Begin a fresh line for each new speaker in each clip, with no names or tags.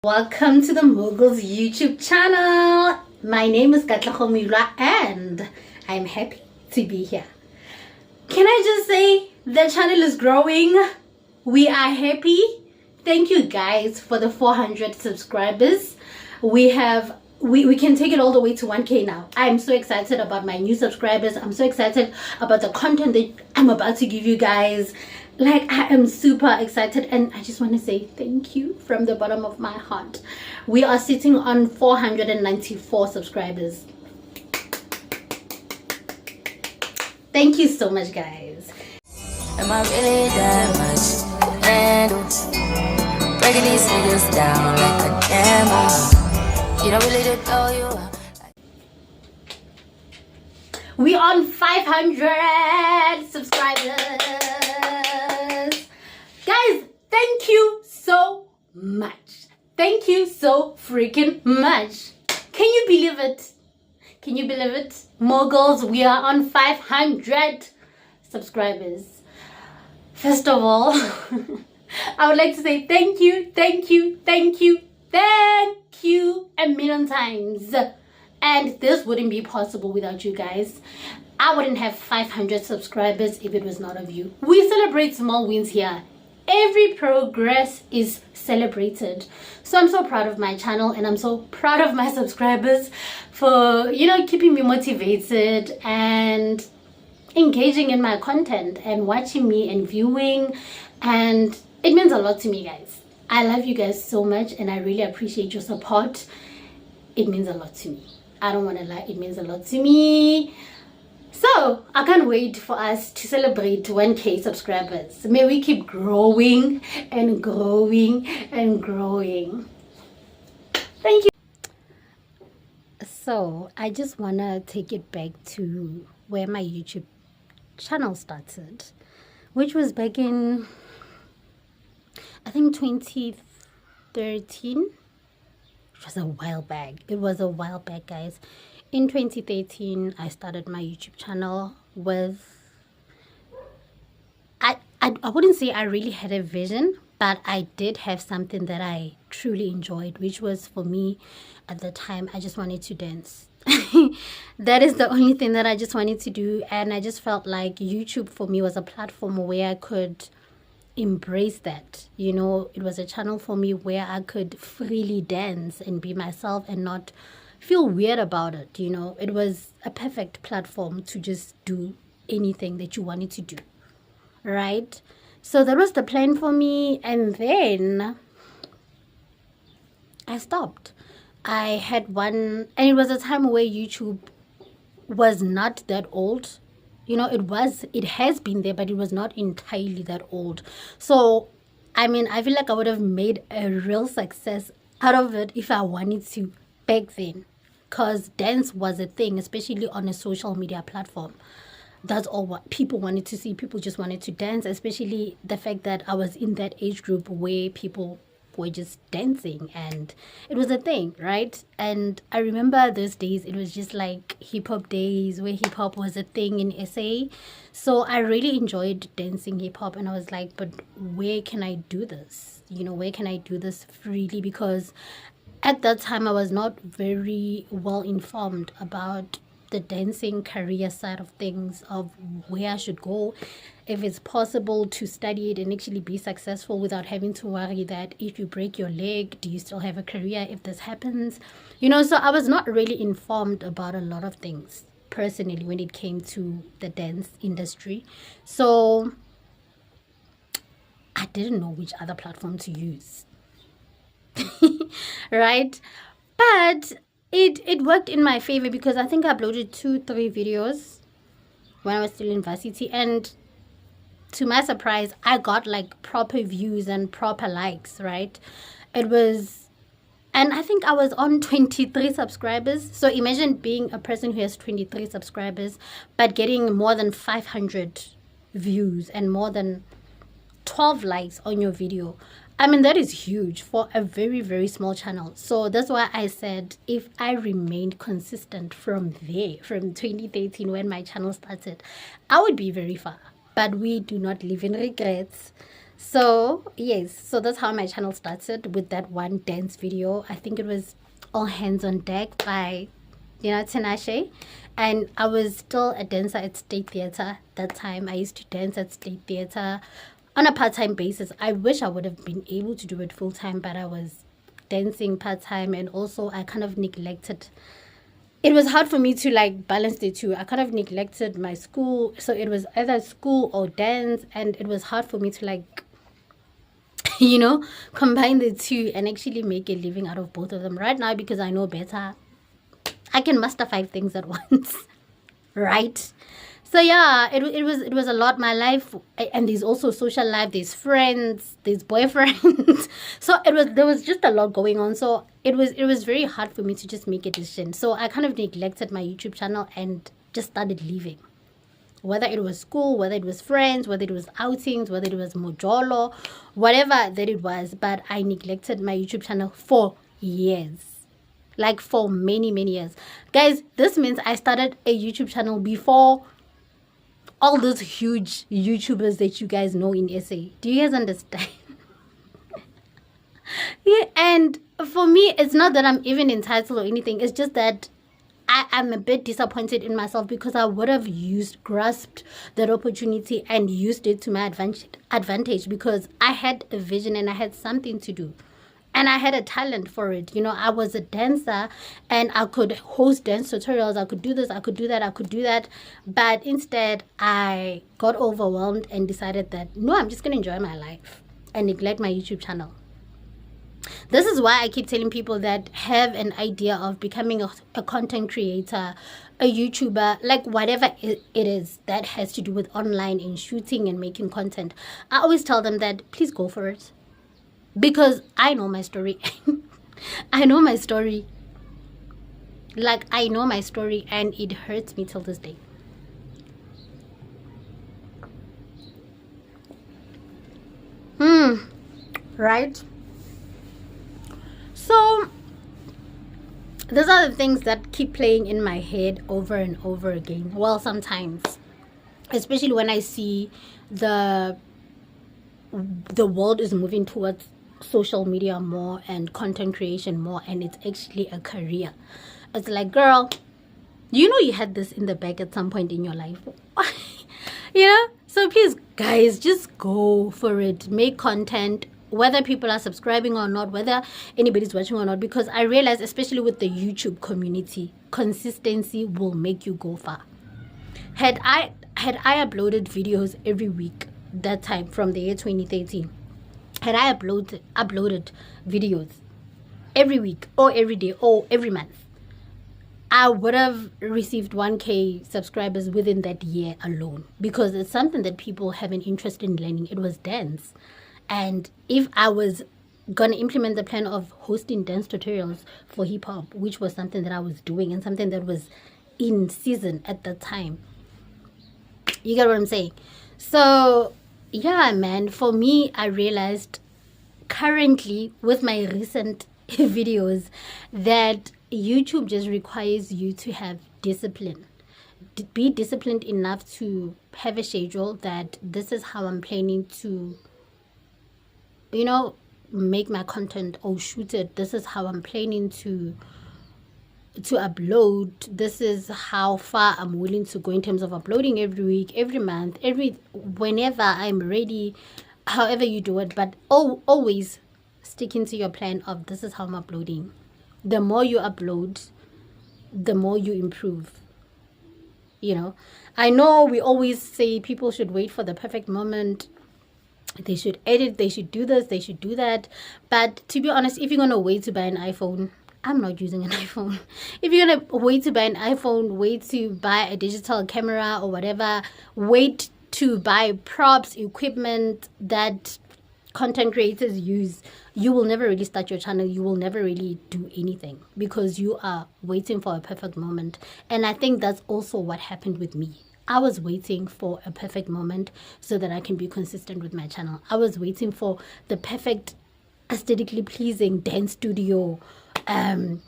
Welcome to the Moguls YouTube channel. My name is Katlagomilwa and I'm happy to be here. Can I just say the channel is growing? We are happy. Thank you guys for the 400 subscribers. We can take it all the way to 1K now. I'm so excited about my new subscribers. I'm so excited about the content that I'm about to give you guys. Like, I am super excited and I just want to say thank you from the bottom of my heart. We are sitting on 494 subscribers. Thank you so much, guys.
Am I really that much? And breaking these figures down like a camel. You don't really know you.
We on 500 subscribers. Guys, thank you so much. Thank you so freaking much. Can you believe it? Can you believe it? Moguls, we are on 500 subscribers. First of all, I would like to say thank you, thank you, thank you, thank you a million times. And this wouldn't be possible without you guys. I wouldn't have 500 subscribers if it was not of you. We celebrate small wins here. Every progress is celebrated. So I'm so proud of my channel and I'm so proud of my subscribers for, keeping me motivated and engaging in my content and watching me and viewing. And it means a lot to me, guys. I love you guys so much and I really appreciate your support. It means a lot to me. I don't want to lie, it means a lot to me. So I can't wait for us to celebrate 1K subscribers. May we keep growing and growing and growing. Thank you. So I just want to take it back to where my YouTube channel started, which was back in, I think, 2013. It was a while back. It was a while back, guys. In 2013, I started my YouTube channel with, I wouldn't say I really had a vision, but I did have something that I truly enjoyed, which was, for me, at the time, I just wanted to dance. That is the only thing that I just wanted to do. And I just felt like YouTube for me was a platform where I could embrace that. It was a channel for me where I could freely dance and be myself and not feel weird about it. It was a perfect platform to just do anything that you wanted to do, right? So that was the plan for me, and then I stopped. I had one, and it was a time where YouTube was not that old. It has been there, but it was not entirely that old. So, I feel like I would have made a real success out of it if I wanted to back then. Because dance was a thing, especially on a social media platform. That's all what people wanted to see. People just wanted to dance, especially the fact that I was in that age group where people were just dancing and it was a thing, right? And I remember those days, it was just like hip-hop days where hip-hop was a thing in SA. So I really enjoyed dancing hip-hop, and I was like, but where can I do this? Where can I do this freely? Because at that time I was not very well informed about the dancing career side of things, of where I should go, if it's possible to study it and actually be successful without having to worry that if you break your leg, do you still have a career if this happens? So I was not really informed about a lot of things personally when it came to the dance industry. So I didn't know which other platform to use. Right? But it worked in my favor because I think I uploaded 2-3 videos when I was still in varsity, and to my surprise, I got like proper views and proper likes, right? And I think I was on 23 subscribers. So imagine being a person who has 23 subscribers, but getting more than 500 views and more than 12 likes on your video. That is huge for a very, very small channel. So that's why I said if I remained consistent from 2013 when my channel started, I would be very far. But we do not live in regrets. So yes, so that's how my channel started, with that one dance video. I think it was All Hands on Deck by, Tinashe. And I was still a dancer at State Theatre that time. I used to dance at State Theatre on a part-time basis. I wish I would have been able to do it full-time, but I was dancing part-time, and also I kind of neglected, it was hard for me to like balance the two. I kind of neglected my school, so it was either school or dance, and it was hard for me to like combine the two and actually make a living out of both of them. Right now, because I know better, I can master 5 things at once. Right? So yeah, it was a lot. My life, and there's also social life, there's friends, there's boyfriends. So there was just a lot going on. So it was very hard for me to just make a decision. So I kind of neglected my YouTube channel and just started leaving. Whether it was school, whether it was friends, whether it was outings, whether it was mojolo, whatever that it was. But I neglected my YouTube channel for years. Like for many, many years. Guys, this means I started a YouTube channel before all those huge YouTubers that you guys know in SA. Do you guys understand? Yeah, and for me, it's not that I'm even entitled or anything. It's just that I'm a bit disappointed in myself, because I would have grasped that opportunity and used it to my advantage, because I had a vision and I had something to do. And I had a talent for it. I was a dancer and I could host dance tutorials. I could do this, I could do that, I could do that. But instead, I got overwhelmed and decided that, no, I'm just going to enjoy my life and neglect my YouTube channel. This is why I keep telling people that have an idea of becoming a content creator, a YouTuber, like whatever it is that has to do with online and shooting and making content. I always tell them that please go for it. Because I know my story. I know my story. Like, I know my story, and it hurts me till this day. Right? So, those are the things that keep playing in my head over and over again. Well, sometimes. Especially when I see the world is moving towards social media more and content creation more, and it's actually a career. It's like, girl, you had this in the back at some point in your life. So please, guys, just go for it. Make content, whether people are subscribing or not, whether anybody's watching or not, because I realize, especially with the YouTube community, consistency will make you go far. Had I uploaded videos every week that time from the year 2013, had I uploaded videos every week or every day or every month, I would have received 1K subscribers within that year alone, because it's something that people have an interest in learning. It was dance. And if I was going to implement the plan of hosting dance tutorials for hip hop, which was something that I was doing and something that was in season at the time, you get what I'm saying? So yeah, man, for me, I realized currently with my recent videos that YouTube just requires you to have discipline. Be disciplined enough to have a schedule that this is how I'm planning to, make my content or shoot it. This is how I'm planning to upload. This is how far I'm willing to go in terms of uploading every week, every month, whenever I'm ready, however you do it. But always sticking to your plan of this is how I'm uploading. The more you upload, the more you improve. I know we always say people should wait for the perfect moment. They should edit, they should do this, they should do that. But to be honest, if you're going to wait to buy an iPhone, I'm not using an iPhone. If you're going to wait to buy an iPhone, wait to buy a digital camera or whatever, wait to buy props, equipment that content creators use, you will never really start your channel. You will never really do anything because you are waiting for a perfect moment. And I think that's also what happened with me. I was waiting for a perfect moment so that I can be consistent with my channel. I was waiting for the perfect, aesthetically pleasing dance studio. I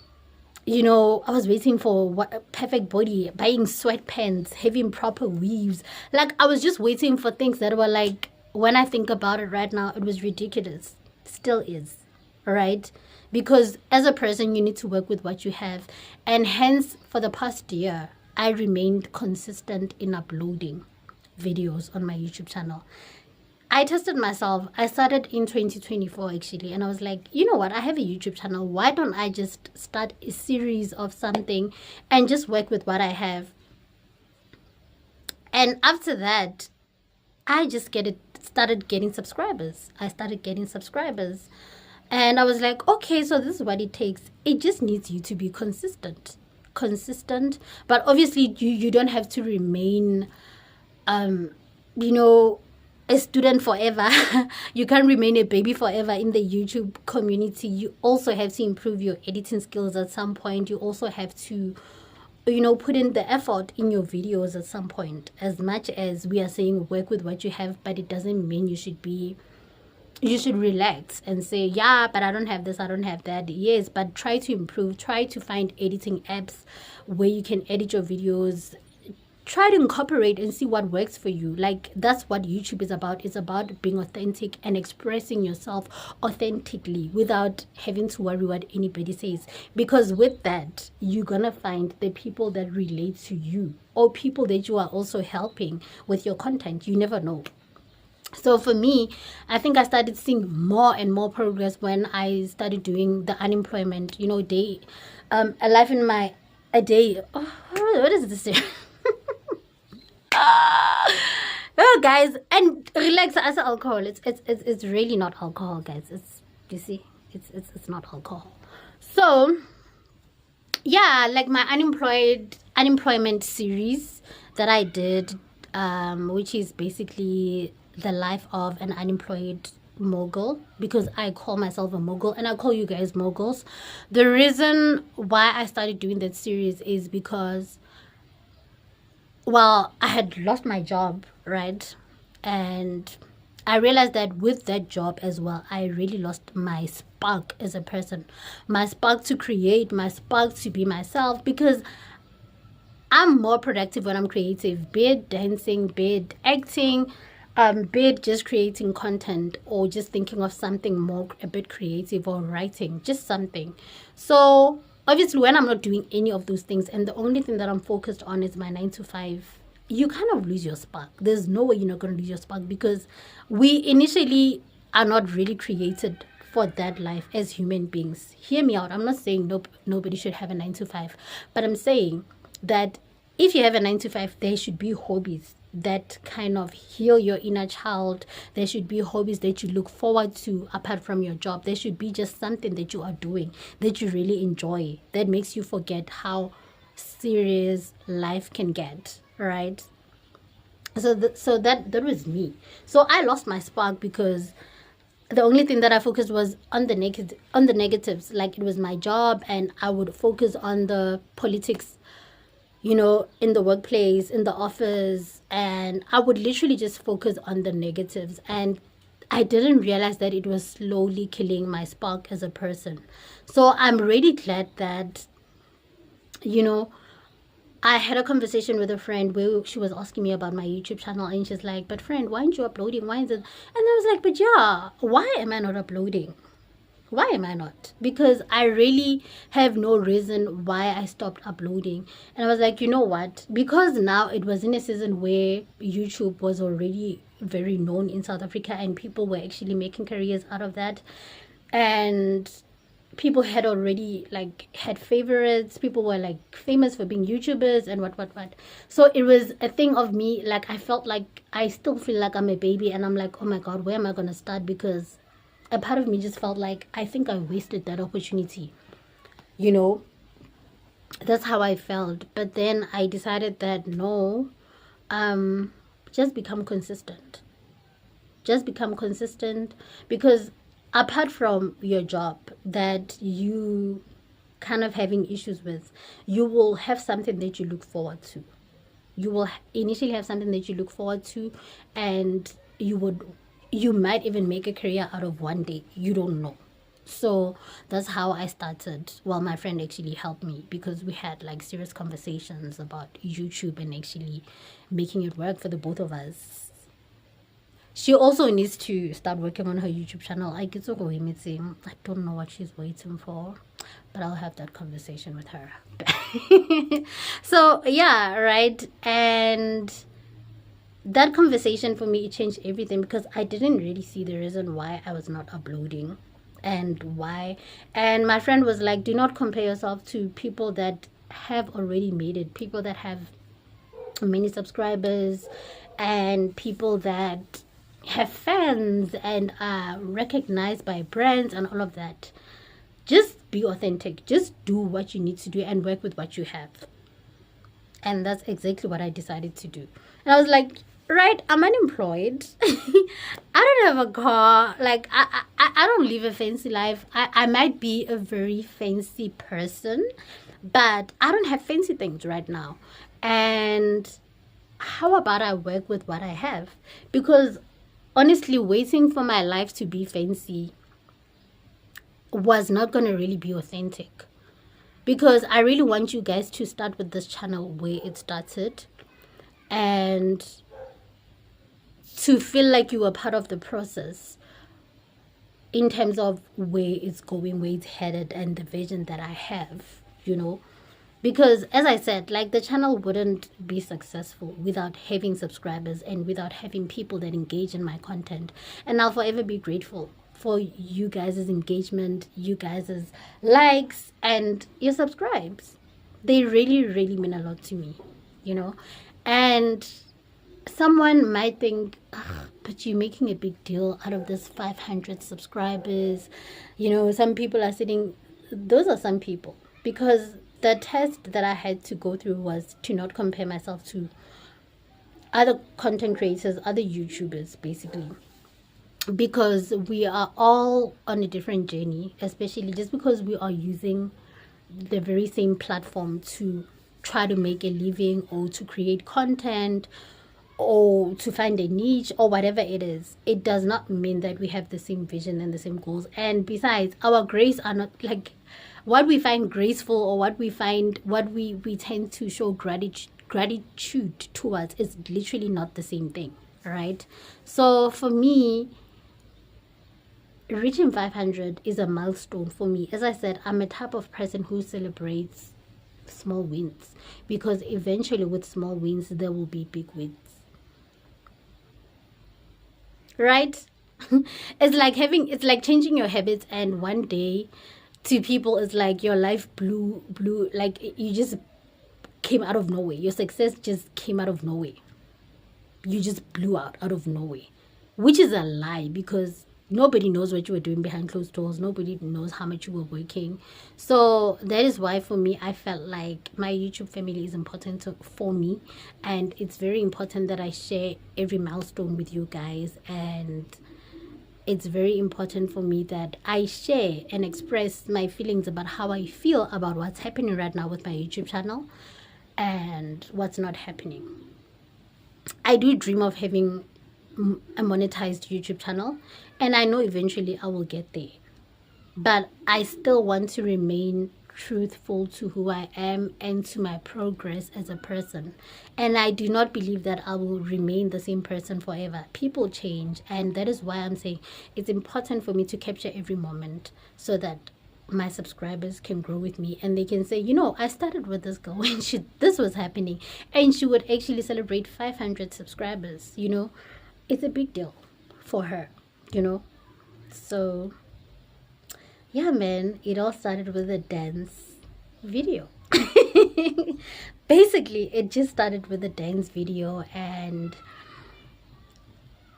was waiting for a perfect body, buying sweatpants, having proper weaves. Like, I was just waiting for things that were like when I think about it right now, it was ridiculous. Still is, right? Because as a person, you need to work with what you have. And hence, for the past year, I remained consistent in uploading videos on my YouTube channel. I tested myself. I started in 2024 actually, and I was like, you know what? I have a YouTube channel. Why don't I just start a series of something and just work with what I have? And after that, I just started getting subscribers. I started getting subscribers. And I was like, okay, so this is what it takes. It just needs you to be consistent. Consistent. But obviously you don't have to remain you know, a student forever. You can't remain a baby forever in the YouTube community. You also have to improve your editing skills at some point. You also have to, you know, put in the effort in your videos at some point. As much as we are saying work with what you have, but it doesn't mean you should relax and say, yeah, but I don't have this, I don't have that. Yes, but try to improve. Try to find editing apps where you can edit your videos. Try to incorporate and see what works for you. Like, that's what YouTube is about. It's about being authentic and expressing yourself authentically without having to worry what anybody says. Because with that, you're gonna find the people that relate to you, or people that you are also helping with your content. You never know. So for me, I think I started seeing more and more progress when I started doing the unemployment, you know, day, a life in my, a day. Oh, what is this here? Oh, guys, and relax as alcohol. It's really not alcohol, guys. You see, it's not alcohol. So yeah, like my unemployment series that I did, which is basically the life of an unemployed mogul, because I call myself a mogul and I call you guys moguls. The reason why I started doing that series is because, well, I had lost my job, right? And I realized that with that job as well, I really lost my spark as a person, my spark to create, my spark to be myself, because I'm more productive when I'm creative, be it dancing, be it acting, be it just creating content, or just thinking of something more a bit creative, or writing, just something. So obviously when I'm not doing any of those things and the only thing that I'm focused on is my 9 to 5, you kind of lose your spark. There's no way you're not going to lose your spark, because we initially are not really created for that life as human beings. Hear me out. I'm not saying nobody should have a 9 to 5, but I'm saying that if you have a 9 to 5, there should be hobbies that kind of heal your inner child. There should be hobbies that you look forward to apart from your job. There should be just something that you are doing that you really enjoy, that makes you forget how serious life can get, right? So that was me. So I lost my spark because the only thing that I focused was on the negatives. Like, it was my job, and I would focus on the politics, you know, in the workplace, in the office, and I would literally just focus on the negatives. And I didn't realize that it was slowly killing my spark as a person. So I'm really glad that, you know, I had a conversation with a friend where she was asking me about my YouTube channel, and she's like, but friend, why aren't you uploading? Why is it? And I was like, but yeah, why am I not uploading? Why am I not? Because I really have no reason why I stopped uploading. And I was like, you know what? Because now it was in a season where YouTube was already very known in South Africa, and people were actually making careers out of that. And people had already had favorites. People were like famous for being YouTubers and what. So it was a thing of me. Like, I felt like I still feel like I'm a baby, and I'm like, oh my God, where am I going to start? Because a part of me just felt like I think I wasted that opportunity. You know, that's how I felt. But then I decided that no, just become consistent. Just become consistent, because apart from your job that you kind of having issues with, you will have something that you look forward to. You will initially have something that you look forward to, and you might even make a career out of one day. You don't know. So that's how I started. Well, my friend actually helped me, because we had like serious conversations about YouTube and actually making it work for the both of us. she also needs to start working on her YouTube channel. I don't know what she's waiting for, but I'll have that conversation with her. So yeah, right. And that conversation for me, it changed everything, because I didn't really see the reason why I was not uploading and why. And my friend was like, do not compare yourself to people that have already made it, people that have many subscribers, and people that have fans and are recognized by brands and all of that. Just be authentic. Just do what you need to do and work with what you have. And that's exactly what I decided to do. And I was like, right, I'm unemployed. I don't have a car. Like, I don't live a fancy life. I might be a very fancy person, but I don't have fancy things right now. And how about I work with what I have? Because honestly, waiting for my life to be fancy was not going to really be authentic. Because I really want you guys to start with this channel where it started, and to feel like you were part of the process in terms of where it's going, where it's headed, and the vision that I have, you know. Because as I said, like, the channel wouldn't be successful without having subscribers and without having people that engage in my content. And I'll forever be grateful for you guys' engagement, you guys' likes, and your subscribes. They really, really mean a lot to me, you know. And someone might think, but you're making a big deal out of this 500 subscribers. You know, some people are sitting, those are some people. Because the test that I had to go through was to not compare myself to other content creators, other YouTubers, basically. Because we are all on a different journey, especially just because we are using the very same platform to try to make a living, or to create content, or to find a niche, or whatever it is. It does not mean that we have the same vision and the same goals. And besides, our grace are not like what we find graceful, or what we tend to show gratitude towards is literally not the same thing, right? So for me, reaching 500 is a milestone for me. As I said, I'm a type of person who celebrates small wins, because eventually with small wins there will be big wins, right? It's like changing your habits, and one day to people it's like your life blew, like you just came out of nowhere. Your success just came out of nowhere. You just blew out of nowhere, which is a lie, because nobody knows what you were doing behind closed doors. Nobody knows how much you were working. So that is why for me, I felt like my YouTube family is important for me, and it's very important that I share every milestone with you guys. And it's very important for me that I share and express my feelings about how I feel about what's happening right now with my YouTube channel and what's not happening. I do dream of having a monetized YouTube channel, and I know eventually I will get there. But I still want to remain truthful to who I am and to my progress as a person. And I do not believe that I will remain the same person forever. People change, and that is why I'm saying it's important for me to capture every moment, so that my subscribers can grow with me, and they can say, you know, I started with this girl when this was happening, and she would actually celebrate 500 subscribers. You know, it's a big deal for her, you know. So yeah, man, it all started with a dance video. Basically, it just started with a dance video, and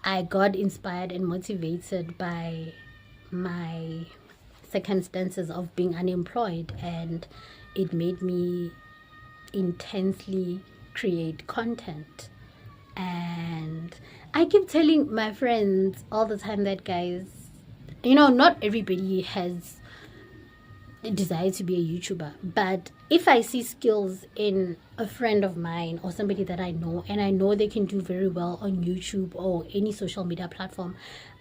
I got inspired and motivated by my circumstances of being unemployed, and it made me intensely create content. And I keep telling my friends all the time that, guys, you know, not everybody has a desire to be a YouTuber, but if I see skills in a friend of mine or somebody that I know, and I know they can do very well on YouTube or any social media platform,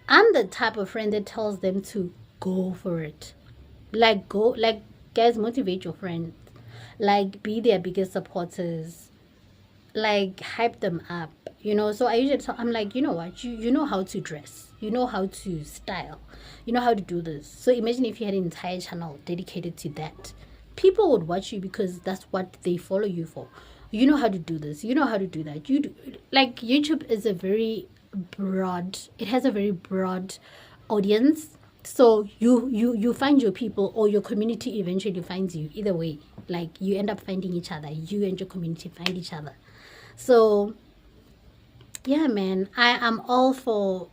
I'm the type of friend that tells them to go for it. Like, guys, motivate your friends. Like, be their biggest supporters. like hype them up, you know. So I usually tell, I'm like, you know what, you know how to dress, you know how to style, you know how to do this. So imagine if you had an entire channel dedicated to that. People would watch you because that's what they follow you for. You know how to do this, you know how to do that. You do, like, YouTube is a very broad, it has a very broad audience. So you find your people, or your community eventually finds you. Either way, like, you end up finding each other, you and your community find each other. So yeah, man, I am all for,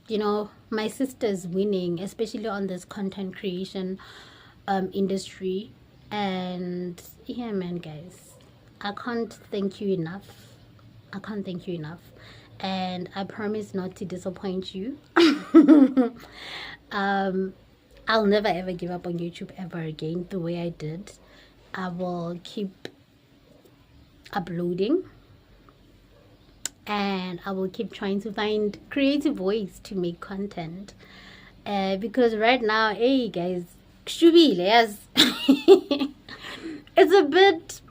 you know, my sisters winning, especially on this content creation industry. And yeah, man, guys, I can't thank you enough. I can't thank you enough. And I promise not to disappoint you. I'll never ever give up on YouTube ever again the way I did. I will keep uploading, and I will keep trying to find creative ways to make content. Because right now, hey guys, yes, it's a bit.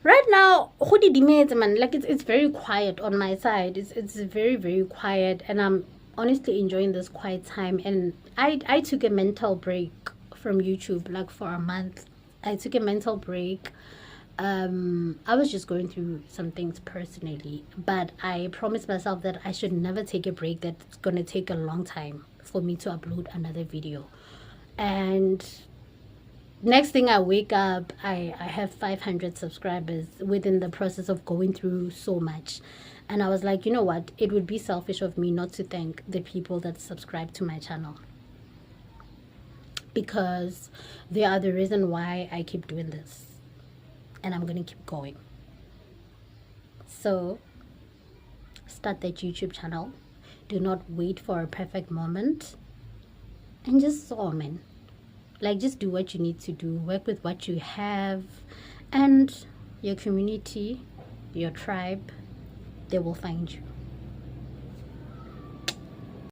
Right now, man, like, it's very quiet on my side. It's very, very quiet, and I'm honestly enjoying this quiet time. And I took a mental break from YouTube, like, for a month. I took a mental break. I was just going through some things personally, but I promised myself that I should never take a break that's gonna take a long time for me to upload another video. And next thing I wake up, I have 500 subscribers within the process of going through so much. And I was like, you know what, it would be selfish of me not to thank the people that subscribe to my channel, because they are the reason why I keep doing this, and I'm gonna keep going. So start that YouTube channel. Do not wait for a perfect moment, and just soar, man. Like, just do what you need to do, work with what you have, and your community, your tribe, they will find you.